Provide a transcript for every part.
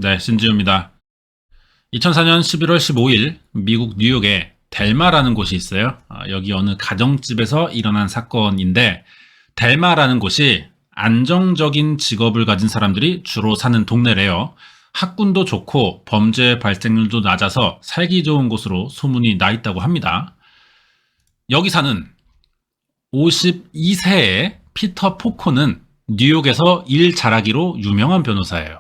네, 신지우입니다. 2004년 11월 15일 미국 뉴욕에 델마라는 곳이 있어요. 여기 어느 가정집에서 일어난 사건인데 델마라는 곳이 안정적인 직업을 가진 사람들이 주로 사는 동네래요. 학군도 좋고 범죄 발생률도 낮아서 살기 좋은 곳으로 소문이 나 있다고 합니다. 여기 사는 52세의 피터 포코는 뉴욕에서 일 잘하기로 유명한 변호사예요.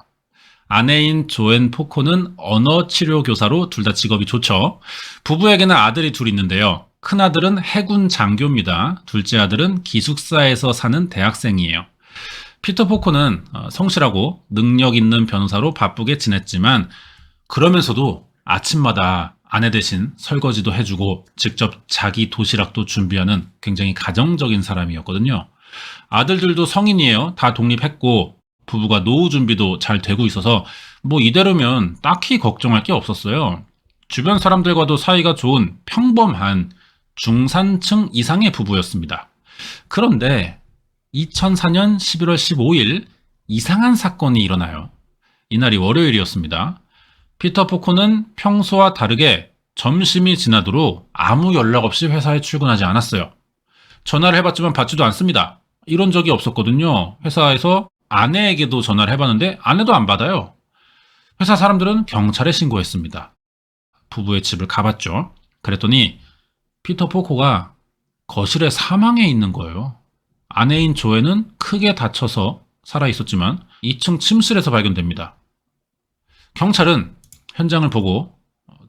아내인 조앤 포코는 언어 치료 교사로 둘 다 직업이 좋죠. 부부에게는 아들이 둘 있는데요. 큰아들은 해군 장교입니다. 둘째 아들은 기숙사에서 사는 대학생이에요. 피터 포코는 성실하고 능력 있는 변호사로 바쁘게 지냈지만 그러면서도 아침마다 아내 대신 설거지도 해주고 직접 자기 도시락도 준비하는 굉장히 가정적인 사람이었거든요. 아들들도 성인이에요. 다 독립했고 부부가 노후 준비도 잘 되고 있어서 뭐 이대로면 딱히 걱정할 게 없었어요. 주변 사람들과도 사이가 좋은 평범한 중산층 이상의 부부였습니다. 그런데 2004년 11월 15일 이상한 사건이 일어나요. 이날이 월요일이었습니다. 피터 포코는 평소와 다르게 점심이 지나도록 아무 연락 없이 회사에 출근하지 않았어요. 전화를 해봤지만 받지도 않습니다. 이런 적이 없었거든요. 회사에서 아내에게도 전화를 해봤는데 아내도 안 받아요. 회사 사람들은 경찰에 신고했습니다. 부부의 집을 가봤죠. 그랬더니 피터 포코가 거실에 사망해 있는 거예요. 아내인 조에는 크게 다쳐서 살아있었지만 2층 침실에서 발견됩니다. 경찰은 현장을 보고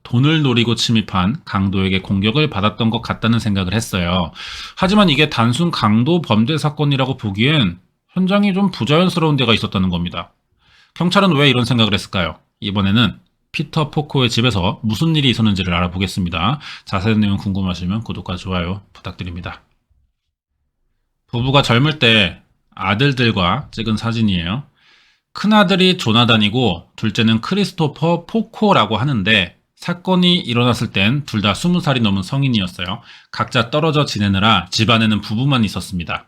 돈을 노리고 침입한 강도에게 공격을 받았던 것 같다는 생각을 했어요. 하지만 이게 단순 강도 범죄 사건이라고 보기엔 현장이 좀 부자연스러운 데가 있었다는 겁니다. 경찰은 왜 이런 생각을 했을까요? 이번에는 피터 포코의 집에서 무슨 일이 있었는지를 알아보겠습니다. 자세한 내용 궁금하시면 구독과 좋아요 부탁드립니다. 부부가 젊을 때 아들들과 찍은 사진이에요. 큰아들이 조나단이고 둘째는 크리스토퍼 포코라고 하는데 사건이 일어났을 땐 둘 다 20살이 넘은 성인이었어요. 각자 떨어져 지내느라 집안에는 부부만 있었습니다.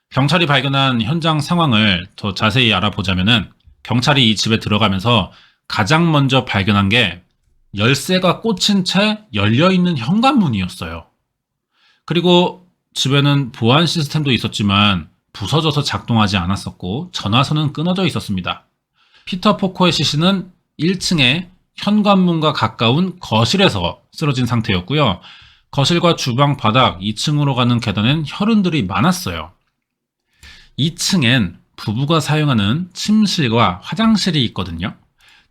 경찰이 발견한 현장 상황을 더 자세히 알아보자면은 경찰이 이 집에 들어가면서 가장 먼저 발견한 게 열쇠가 꽂힌 채 열려있는 현관문이었어요. 그리고 집에는 보안 시스템도 있었지만 부서져서 작동하지 않았었고 전화선은 끊어져 있었습니다. 피터 포코의 시신은 1층에 현관문과 가까운 거실에서 쓰러진 상태였고요. 거실과 주방 바닥 2층으로 가는 계단엔 혈흔들이 많았어요. 2층엔 부부가 사용하는 침실과 화장실이 있거든요.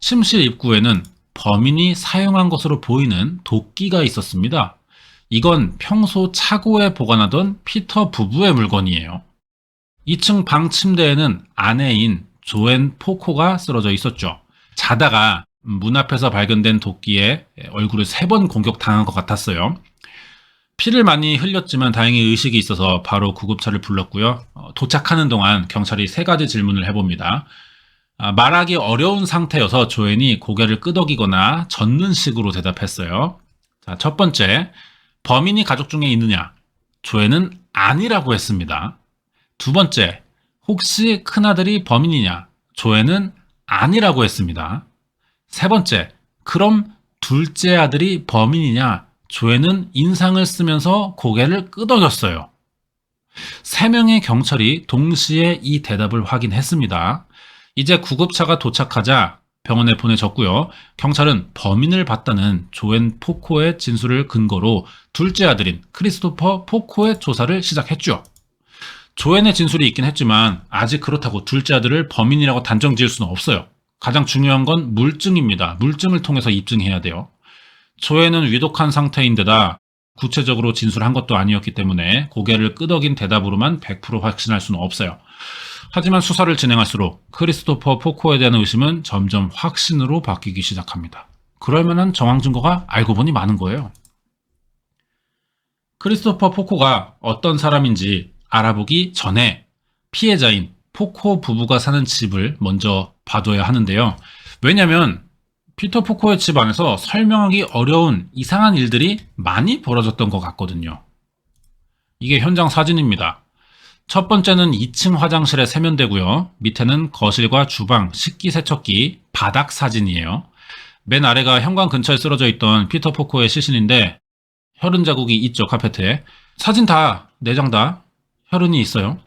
침실 입구에는 범인이 사용한 것으로 보이는 도끼가 있었습니다. 이건 평소 차고에 보관하던 피터 부부의 물건이에요. 2층 방 침대에는 아내인 조앤 포코가 쓰러져 있었죠. 자다가 문 앞에서 발견된 도끼에 얼굴을 3번 공격당한 것 같았어요. 피를 많이 흘렸지만 다행히 의식이 있어서 바로 구급차를 불렀고요. 도착하는 동안 경찰이 3가지 질문을 해봅니다. 말하기 어려운 상태여서 조앤이 고개를 끄덕이거나 젓는 식으로 대답했어요. 자, 첫 번째, 범인이 가족 중에 있느냐? 조앤은 아니라고 했습니다. 두 번째, 혹시 큰아들이 범인이냐? 조앤은 아니라고 했습니다. 세 번째, 그럼 둘째 아들이 범인이냐? 조앤은 인상을 쓰면서 고개를 끄덕였어요. 3명의 경찰이 동시에 이 대답을 확인했습니다. 이제 구급차가 도착하자 병원에 보내졌고요. 경찰은 범인을 봤다는 조앤 포코의 진술을 근거로 둘째 아들인 크리스토퍼 포코의 조사를 시작했죠. 조앤의 진술이 있긴 했지만 아직 그렇다고 둘째 아들을 범인이라고 단정 지을 수는 없어요. 가장 중요한 건 물증입니다. 물증을 통해서 입증해야 돼요. 조앤은 위독한 상태인데다 구체적으로 진술한 것도 아니었기 때문에 고개를 끄덕인 대답으로만 100% 확신할 수는 없어요. 하지만 수사를 진행할수록 크리스토퍼 포코에 대한 의심은 점점 확신으로 바뀌기 시작합니다. 그럴 만한 정황 증거가 알고 보니 많은 거예요. 크리스토퍼 포코가 어떤 사람인지 알아보기 전에 피해자인 포코 부부가 사는 집을 먼저 봐둬야 하는데요. 왜냐면 피터 포코의 집 안에서 설명하기 어려운 이상한 일들이 많이 벌어졌던 것 같거든요. 이게 현장 사진입니다. 첫 번째는 2층 화장실의 세면대고요. 밑에는 거실과 주방, 식기세척기, 바닥 사진이에요. 맨 아래가 현관 근처에 쓰러져 있던 피터 포코의 시신인데 혈흔 자국이 있죠, 카페트에. 사진 다, 4장 다 혈흔이 있어요.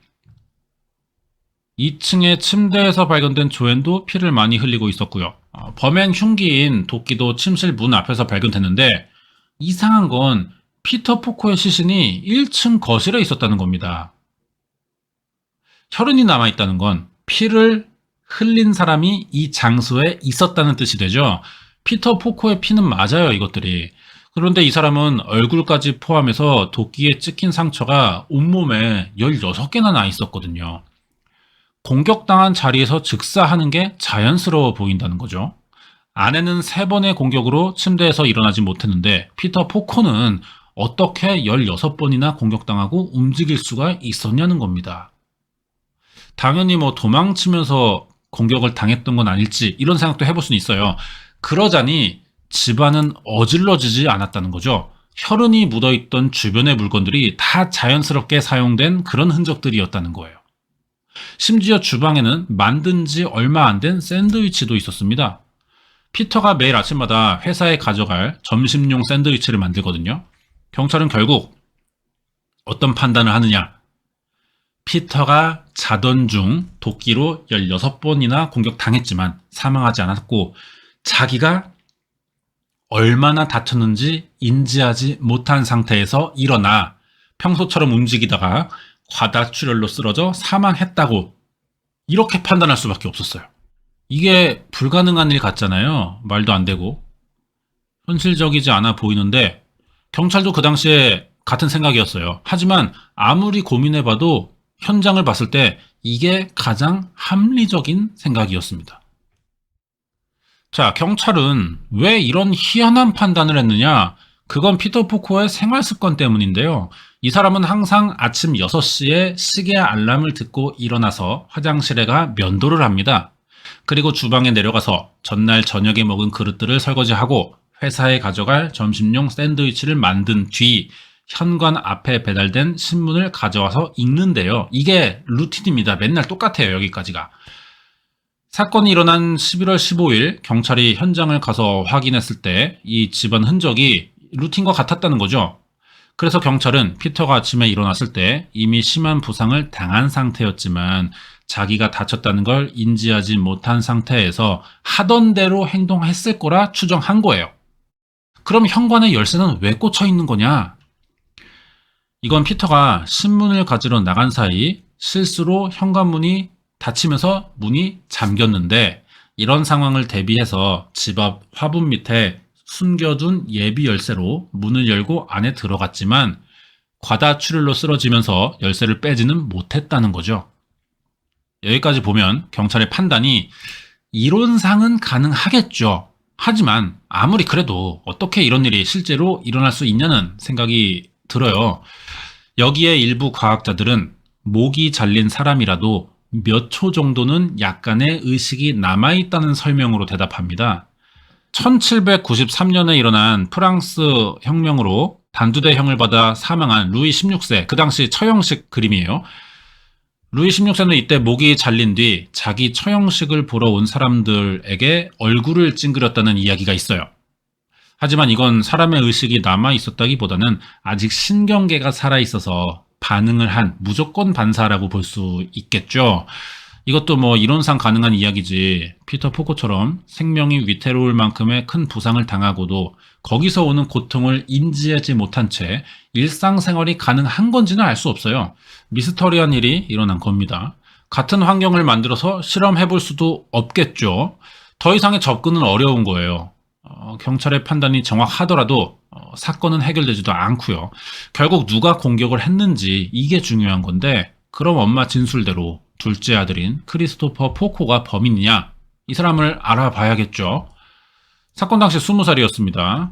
2층의 침대에서 발견된 조앤도 피를 많이 흘리고 있었고요. 범행 흉기인 도끼도 침실 문 앞에서 발견됐는데 이상한 건 피터 포코의 시신이 1층 거실에 있었다는 겁니다. 혈흔이 남아있다는 건 피를 흘린 사람이 이 장소에 있었다는 뜻이 되죠. 피터 포코의 피는 맞아요, 이것들이. 그런데 이 사람은 얼굴까지 포함해서 도끼에 찍힌 상처가 온몸에 16개나 나 있었거든요. 공격당한 자리에서 즉사하는 게 자연스러워 보인다는 거죠. 아내는 3번의 공격으로 침대에서 일어나지 못했는데 피터 포코는 어떻게 16번이나 공격당하고 움직일 수가 있었냐는 겁니다. 당연히 도망치면서 공격을 당했던 건 아닐지 이런 생각도 해볼 수는 있어요. 그러자니 집안은 어질러지지 않았다는 거죠. 혈흔이 묻어있던 주변의 물건들이 다 자연스럽게 사용된 그런 흔적들이었다는 거예요. 심지어 주방에는 만든 지 얼마 안 된 샌드위치도 있었습니다. 피터가 매일 아침마다 회사에 가져갈 점심용 샌드위치를 만들거든요. 경찰은 결국 어떤 판단을 하느냐? 피터가 자던 중 도끼로 16번이나 공격당했지만 사망하지 않았고 자기가 얼마나 다쳤는지 인지하지 못한 상태에서 일어나 평소처럼 움직이다가 과다출혈로 쓰러져 사망했다고 이렇게 판단할 수밖에 없었어요. 이게 불가능한 일 같잖아요. 말도 안 되고. 현실적이지 않아 보이는데 경찰도 그 당시에 같은 생각이었어요. 하지만 아무리 고민해봐도 현장을 봤을 때 이게 가장 합리적인 생각이었습니다. 자, 경찰은 왜 이런 희한한 판단을 했느냐? 그건 피터 포코의 생활 습관 때문인데요. 이 사람은 항상 아침 6시에 시계 알람을 듣고 일어나서 화장실에 가 면도를 합니다. 그리고 주방에 내려가서 전날 저녁에 먹은 그릇들을 설거지하고 회사에 가져갈 점심용 샌드위치를 만든 뒤 현관 앞에 배달된 신문을 가져와서 읽는데요. 이게 루틴입니다. 맨날 똑같아요, 여기까지가. 사건이 일어난 11월 15일 경찰이 현장을 가서 확인했을 때 이 집안 흔적이 루틴과 같았다는 거죠. 그래서 경찰은 피터가 아침에 일어났을 때 이미 심한 부상을 당한 상태였지만 자기가 다쳤다는 걸 인지하지 못한 상태에서 하던 대로 행동했을 거라 추정한 거예요. 그럼 현관의 열쇠는 왜 꽂혀 있는 거냐? 이건 피터가 신문을 가지러 나간 사이 실수로 현관문이 닫히면서 문이 잠겼는데 이런 상황을 대비해서 집 앞 화분 밑에 숨겨둔 예비 열쇠로 문을 열고 안에 들어갔지만 과다출혈로 쓰러지면서 열쇠를 빼지는 못했다는 거죠. 여기까지 보면 경찰의 판단이 이론상은 가능하겠죠. 하지만 아무리 그래도 어떻게 이런 일이 실제로 일어날 수 있냐는 생각이 들어요. 여기에 일부 과학자들은 목이 잘린 사람이라도 몇 초 정도는 약간의 의식이 남아있다는 설명으로 대답합니다. 1793년에 일어난 프랑스 혁명으로 단두대형을 받아 사망한 루이 16세, 그 당시 처형식 그림이에요. 루이 16세는 이때 목이 잘린 뒤 자기 처형식을 보러 온 사람들에게 얼굴을 찡그렸다는 이야기가 있어요. 하지만 이건 사람의 의식이 남아있었다기보다는 아직 신경계가 살아있어서 반응을 한 무조건 반사라고 볼 수 있겠죠. 이것도 이론상 가능한 이야기지 피터 포코처럼 생명이 위태로울 만큼의 큰 부상을 당하고도 거기서 오는 고통을 인지하지 못한 채 일상생활이 가능한 건지는 알 수 없어요. 미스터리한 일이 일어난 겁니다. 같은 환경을 만들어서 실험해볼 수도 없겠죠. 더 이상의 접근은 어려운 거예요. 경찰의 판단이 정확하더라도 사건은 해결되지도 않고요. 결국 누가 공격을 했는지 이게 중요한 건데 그럼 엄마 진술대로 둘째 아들인 크리스토퍼 포코가 범인이냐? 이 사람을 알아봐야겠죠. 사건 당시 20살이었습니다.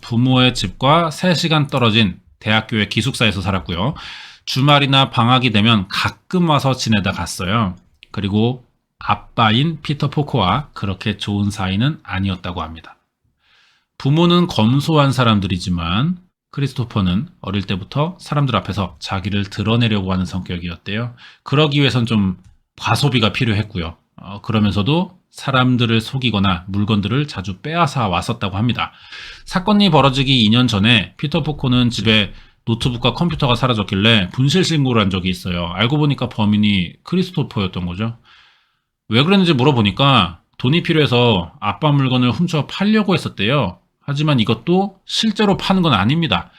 부모의 집과 3시간 떨어진 대학교의 기숙사에서 살았고요. 주말이나 방학이 되면 가끔 와서 지내다 갔어요. 그리고 아빠인 피터 포코와 그렇게 좋은 사이는 아니었다고 합니다. 부모는 검소한 사람들이지만 크리스토퍼는 어릴 때부터 사람들 앞에서 자기를 드러내려고 하는 성격이었대요. 그러기 위해선 좀 과소비가 필요했고요. 그러면서도 사람들을 속이거나 물건들을 자주 빼앗아 왔었다고 합니다. 사건이 벌어지기 2년 전에 피터 포코는 집에 노트북과 컴퓨터가 사라졌길래 분실 신고를 한 적이 있어요. 알고 보니까 범인이 크리스토퍼였던 거죠. 왜 그랬는지 물어보니까 돈이 필요해서 아빠 물건을 훔쳐 팔려고 했었대요. 하지만 이것도 실제로 파는 건 아닙니다.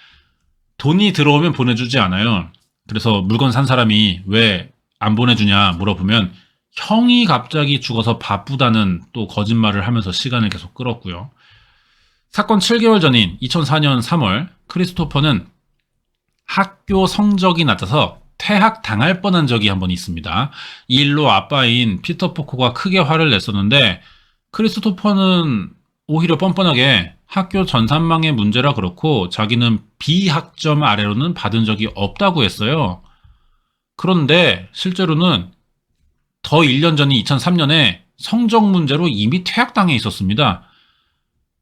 돈이 들어오면 보내주지 않아요. 그래서 물건 산 사람이 왜 안 보내주냐 물어보면 형이 갑자기 죽어서 바쁘다는 또 거짓말을 하면서 시간을 계속 끌었고요. 사건 7개월 전인 2004년 3월 크리스토퍼는 학교 성적이 낮아서 퇴학당할 뻔한 적이 한 번 있습니다. 이 일로 아빠인 피터 포코가 크게 화를 냈었는데 크리스토퍼는 오히려 뻔뻔하게 학교 전산망의 문제라 그렇고 자기는 B학점 아래로는 받은 적이 없다고 했어요. 그런데 실제로는 더 1년 전인 2003년에 성적 문제로 이미 퇴학당해 있었습니다.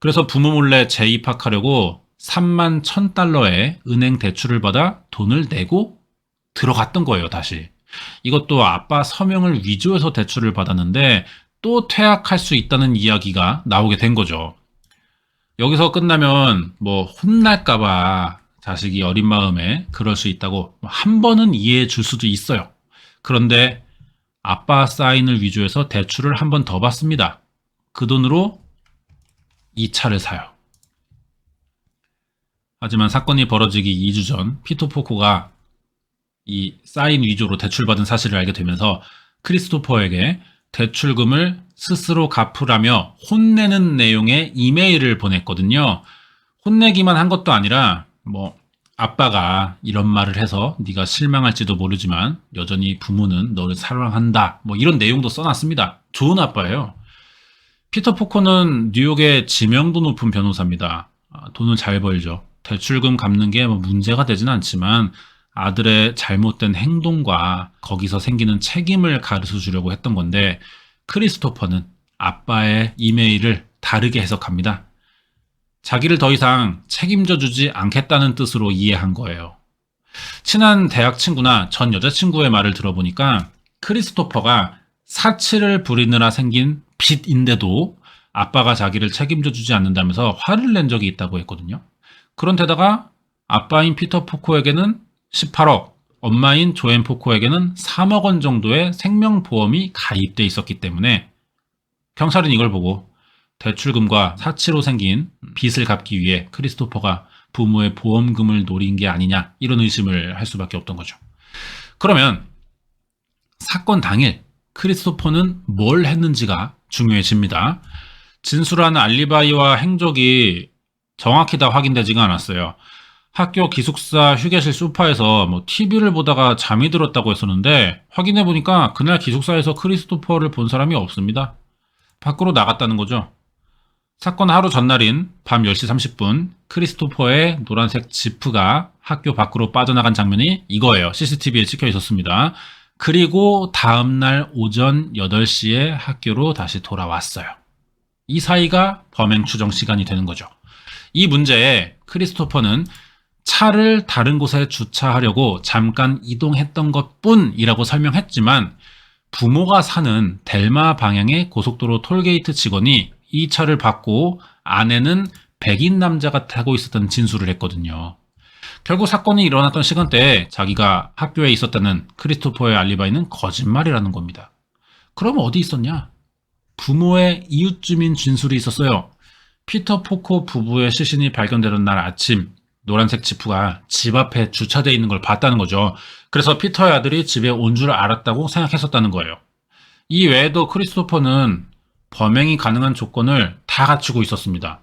그래서 부모 몰래 재입학하려고 3만 1,000달러의 은행 대출을 받아 돈을 내고 들어갔던 거예요, 다시. 이것도 아빠 서명을 위조해서 대출을 받았는데 또 퇴학할 수 있다는 이야기가 나오게 된 거죠. 여기서 끝나면 뭐 혼날까봐 자식이 어린 마음에 그럴 수 있다고 한 번은 이해해 줄 수도 있어요. 그런데 아빠 사인을 위조해서 대출을 한 번 더 받습니다. 그 돈으로 이 차를 사요. 하지만 사건이 벌어지기 2주 전 피터 포코가 이 사인 위조로 대출받은 사실을 알게 되면서 크리스토퍼에게 대출금을 스스로 갚으라며 혼내는 내용의 이메일을 보냈거든요. 혼내기만 한 것도 아니라 뭐 아빠가 이런 말을 해서 네가 실망할지도 모르지만 여전히 부모는 너를 사랑한다. 뭐 이런 내용도 써놨습니다. 좋은 아빠예요. 피터 포코는 뉴욕의 지명도 높은 변호사입니다. 돈을 잘 벌죠. 대출금 갚는 게 뭐 문제가 되진 않지만 아들의 잘못된 행동과 거기서 생기는 책임을 가르쳐 주려고 했던 건데 크리스토퍼는 아빠의 이메일을 다르게 해석합니다. 자기를 더 이상 책임져 주지 않겠다는 뜻으로 이해한 거예요. 친한 대학 친구나 전 여자친구의 말을 들어보니까 크리스토퍼가 사치를 부리느라 생긴 빚인데도 아빠가 자기를 책임져 주지 않는다면서 화를 낸 적이 있다고 했거든요. 그런데다가 아빠인 피터 포코에게는 18억, 엄마인 조앤 포코에게는 3억 원 정도의 생명보험이 가입돼 있었기 때문에 경찰은 이걸 보고 대출금과 사치로 생긴 빚을 갚기 위해 크리스토퍼가 부모의 보험금을 노린 게 아니냐 이런 의심을 할 수밖에 없던 거죠. 그러면 사건 당일 크리스토퍼는 뭘 했는지가 중요해집니다. 진술한 알리바이와 행적이 정확히 다 확인되지가 않았어요. 학교 기숙사 휴게실 소파에서 뭐 TV를 보다가 잠이 들었다고 했었는데 확인해보니까 그날 기숙사에서 크리스토퍼를 본 사람이 없습니다. 밖으로 나갔다는 거죠. 사건 하루 전날인 밤 10시 30분 크리스토퍼의 노란색 지프가 학교 밖으로 빠져나간 장면이 이거예요. CCTV에 찍혀 있었습니다. 그리고 다음날 오전 8시에 학교로 다시 돌아왔어요. 이 사이가 범행 추정 시간이 되는 거죠. 이 문제에 크리스토퍼는 차를 다른 곳에 주차하려고 잠깐 이동했던 것뿐이라고 설명했지만 부모가 사는 델마 방향의 고속도로 톨게이트 직원이 이 차를 받고 안에는 백인 남자가 타고 있었다는 진술을 했거든요. 결국 사건이 일어났던 시간대에 자기가 학교에 있었다는 크리스토퍼의 알리바이는 거짓말이라는 겁니다. 그럼 어디 있었냐? 부모의 이웃주민 진술이 있었어요. 피터 포코 부부의 시신이 발견되던 날 아침 노란색 지프가 집 앞에 주차되어 있는 걸 봤다는 거죠. 그래서 피터의 아들이 집에 온 줄 알았다고 생각했었다는 거예요. 이 외에도 크리스토퍼는 범행이 가능한 조건을 다 갖추고 있었습니다.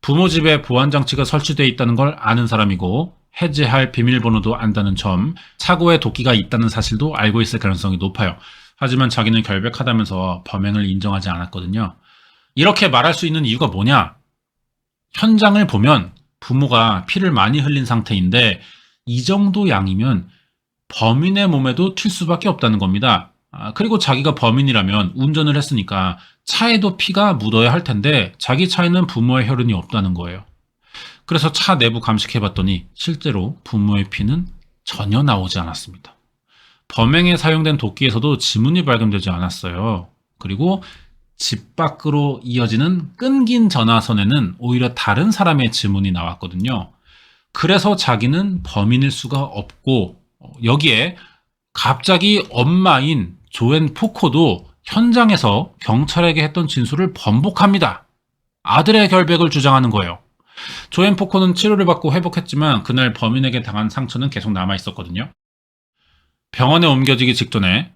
부모 집에 보안장치가 설치되어 있다는 걸 아는 사람이고 해제할 비밀번호도 안다는 점, 차고에 도끼가 있다는 사실도 알고 있을 가능성이 높아요. 하지만 자기는 결백하다면서 범행을 인정하지 않았거든요. 이렇게 말할 수 있는 이유가 뭐냐? 현장을 보면 부모가 피를 많이 흘린 상태인데 이 정도 양이면 범인의 몸에도 튈 수밖에 없다는 겁니다. 그리고 자기가 범인이라면 운전을 했으니까 차에도 피가 묻어야 할 텐데 자기 차에는 부모의 혈흔이 없다는 거예요. 그래서 차 내부 감식해봤더니 실제로 부모의 피는 전혀 나오지 않았습니다. 범행에 사용된 도끼에서도 지문이 발견되지 않았어요. 그리고 집 밖으로 이어지는 끊긴 전화선에는 오히려 다른 사람의 지문이 나왔거든요. 그래서 자기는 범인일 수가 없고, 여기에 갑자기 엄마인 조앤 포코도 현장에서 경찰에게 했던 진술을 번복합니다. 아들의 결백을 주장하는 거예요. 조앤 포코는 치료를 받고 회복했지만 그날 범인에게 당한 상처는 계속 남아있었거든요. 병원에 옮겨지기 직전에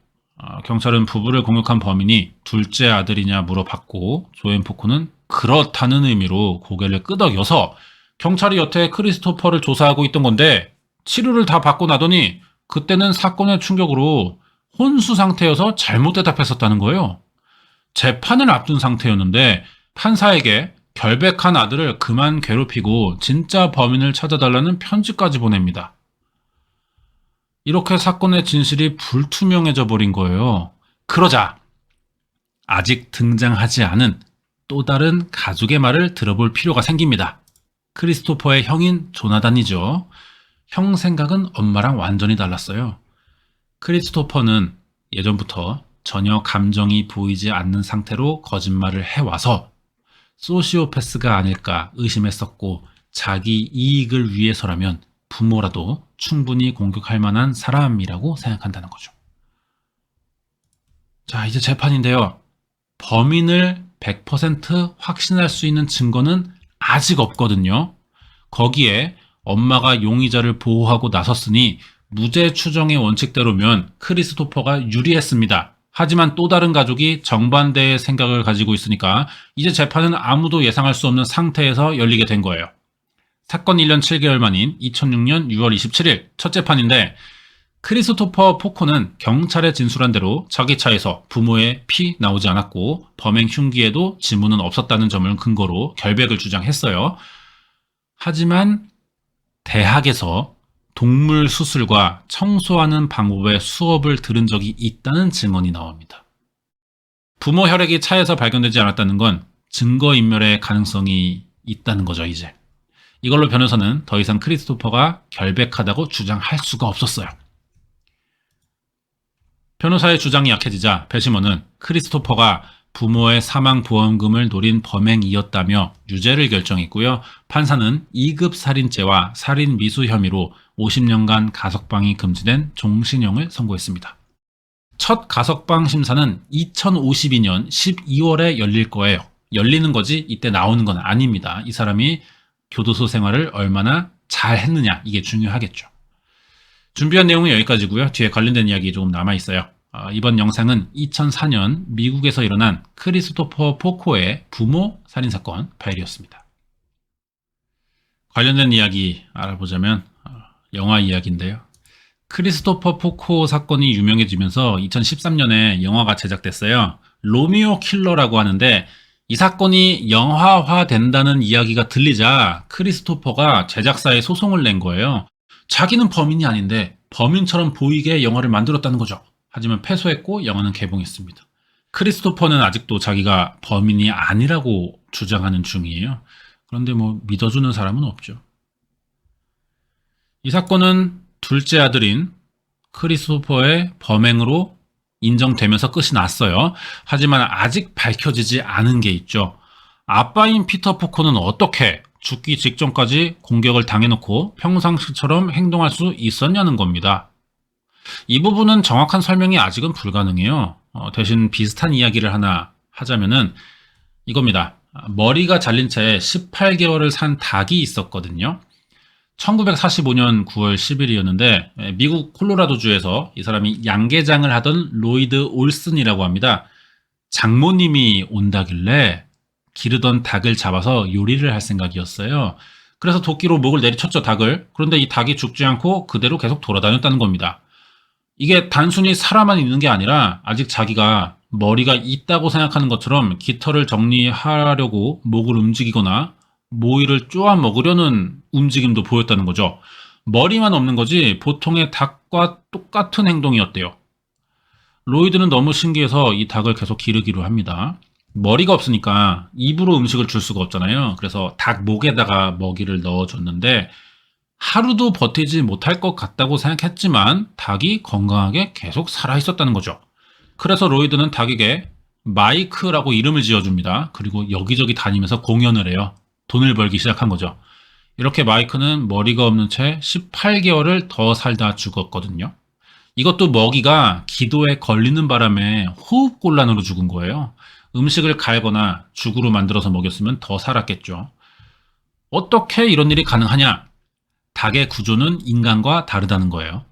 경찰은 부부를 공격한 범인이 둘째 아들이냐 물어봤고, 조앤 포코는 그렇다는 의미로 고개를 끄덕여서 경찰이 여태 크리스토퍼를 조사하고 있던 건데 치료를 다 받고 나더니 그때는 사건의 충격으로 혼수 상태여서 잘못 대답했었다는 거예요. 재판을 앞둔 상태였는데 판사에게 결백한 아들을 그만 괴롭히고 진짜 범인을 찾아달라는 편지까지 보냅니다. 이렇게 사건의 진실이 불투명해져 버린 거예요. 그러자 아직 등장하지 않은 또 다른 가족의 말을 들어볼 필요가 생깁니다. 크리스토퍼의 형인 조나단이죠. 형 생각은 엄마랑 완전히 달랐어요. 크리스토퍼는 예전부터 전혀 감정이 보이지 않는 상태로 거짓말을 해와서 소시오패스가 아닐까 의심했었고, 자기 이익을 위해서라면 부모라도 충분히 공격할 만한 사람이라고 생각한다는 거죠. 자, 이제 재판인데요. 범인을 100% 확신할 수 있는 증거는 아직 없거든요. 거기에 엄마가 용의자를 보호하고 나섰으니 무죄 추정의 원칙대로면 크리스토퍼가 유리했습니다. 하지만 또 다른 가족이 정반대의 생각을 가지고 있으니까 이제 재판은 아무도 예상할 수 없는 상태에서 열리게 된 거예요. 사건 1년 7개월 만인 2006년 6월 27일 첫 재판인데, 크리스토퍼 포코는 경찰에 진술한 대로 자기 차에서 부모의 피 나오지 않았고 범행 흉기에도 지문은 없었다는 점을 근거로 결백을 주장했어요. 하지만 대학에서 동물 수술과 청소하는 방법의 수업을 들은 적이 있다는 증언이 나옵니다. 부모 혈액이 차에서 발견되지 않았다는 건 증거인멸의 가능성이 있다는 거죠, 이제. 이걸로 변호사는 더 이상 크리스토퍼가 결백하다고 주장할 수가 없었어요. 변호사의 주장이 약해지자 배심원은 크리스토퍼가 부모의 사망보험금을 노린 범행이었다며 유죄를 결정했고요. 판사는 2급 살인죄와 살인 미수 혐의로 50년간 가석방이 금지된 종신형을 선고했습니다. 첫 가석방 심사는 2052년 12월에 열릴 거예요. 열리는 거지 이때 나오는 건 아닙니다. 이 사람이 교도소 생활을 얼마나 잘 했느냐, 이게 중요하겠죠. 준비한 내용은 여기까지고요. 뒤에 관련된 이야기 조금 남아있어요. 이번 영상은 2004년 미국에서 일어난 크리스토퍼 포코의 부모 살인사건 파일이었습니다. 관련된 이야기 알아보자면 영화 이야기인데요. 크리스토퍼 포코 사건이 유명해지면서 2013년에 영화가 제작됐어요. 로미오 킬러라고 하는데, 이 사건이 영화화 된다는 이야기가 들리자 크리스토퍼가 제작사에 소송을 낸 거예요. 자기는 범인이 아닌데 범인처럼 보이게 영화를 만들었다는 거죠. 하지만 패소했고 영화는 개봉했습니다. 크리스토퍼는 아직도 자기가 범인이 아니라고 주장하는 중이에요. 그런데 믿어주는 사람은 없죠. 이 사건은 둘째 아들인 크리스토퍼의 범행으로 인정되면서 끝이 났어요. 하지만 아직 밝혀지지 않은 게 있죠. 아빠인 피터 포코는 어떻게 죽기 직전까지 공격을 당해놓고 평상시처럼 행동할 수 있었냐는 겁니다. 이 부분은 정확한 설명이 아직은 불가능해요. 대신 비슷한 이야기를 하나 하자면은 이겁니다. 머리가 잘린 채 18개월을 산 닭이 있었거든요. 1945년 9월 10일이었는데 미국 콜로라도주에서 이 사람이 양계장을 하던 로이드 올슨이라고 합니다. 장모님이 온다길래 기르던 닭을 잡아서 요리를 할 생각이었어요. 그래서 도끼로 목을 내리쳤죠, 닭을. 그런데 이 닭이 죽지 않고 그대로 계속 돌아다녔다는 겁니다. 이게 단순히 살아만 있는 게 아니라 아직 자기가 머리가 있다고 생각하는 것처럼 깃털을 정리하려고 목을 움직이거나 모이를 쪼아 먹으려는 움직임도 보였다는 거죠. 머리만 없는 거지 보통의 닭과 똑같은 행동이었대요. 로이드는 너무 신기해서 이 닭을 계속 기르기로 합니다. 머리가 없으니까 입으로 음식을 줄 수가 없잖아요. 그래서 닭 목에다가 먹이를 넣어줬는데 하루도 버티지 못할 것 같다고 생각했지만 닭이 건강하게 계속 살아있었다는 거죠. 그래서 로이드는 닭에게 마이크라고 이름을 지어줍니다. 그리고 여기저기 다니면서 공연을 해요. 돈을 벌기 시작한 거죠. 이렇게 마이크는 머리가 없는 채 18개월을 더 살다 죽었거든요. 이것도 먹이가 기도에 걸리는 바람에 호흡곤란으로 죽은 거예요. 음식을 갈거나 죽으로 만들어서 먹였으면 더 살았겠죠. 어떻게 이런 일이 가능하냐? 닭의 구조는 인간과 다르다는 거예요.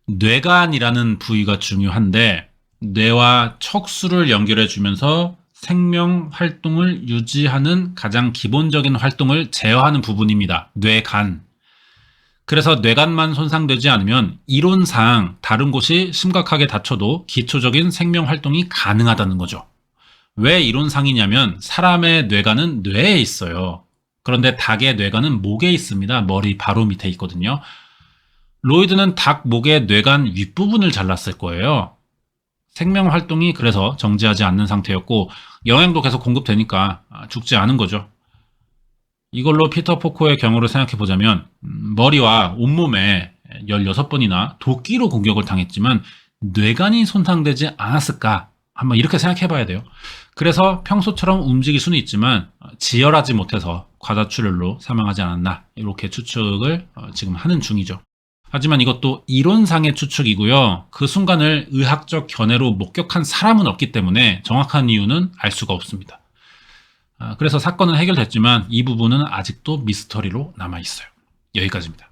뇌간이라는 부위가 중요한데 뇌와 척수를 연결해 주면서 생명 활동을 유지하는 가장 기본적인 활동을 제어하는 부분입니다. 뇌간. 그래서 뇌간만 손상되지 않으면 이론상 다른 곳이 심각하게 다쳐도 기초적인 생명 활동이 가능하다는 거죠. 왜 이론상이냐면 사람의 뇌간은 뇌에 있어요. 그런데 닭의 뇌간은 목에 있습니다. 머리 바로 밑에 있거든요. 로이드는 닭 목의 뇌간 윗부분을 잘랐을 거예요. 생명 활동이 그래서 정지하지 않는 상태였고 영양도 계속 공급되니까 죽지 않은 거죠. 이걸로 피터 포코의 경우를 생각해 보자면 머리와 온몸에 16번이나 도끼로 공격을 당했지만 뇌간이 손상되지 않았을까? 한번 이렇게 생각해 봐야 돼요. 그래서 평소처럼 움직일 수는 있지만 지혈하지 못해서 과다출혈로 사망하지 않았나 이렇게 추측을 지금 하는 중이죠. 하지만 이것도 이론상의 추측이고요. 그 순간을 의학적 견해로 목격한 사람은 없기 때문에 정확한 이유는 알 수가 없습니다. 그래서 사건은 해결됐지만 이 부분은 아직도 미스터리로 남아있어요. 여기까지입니다.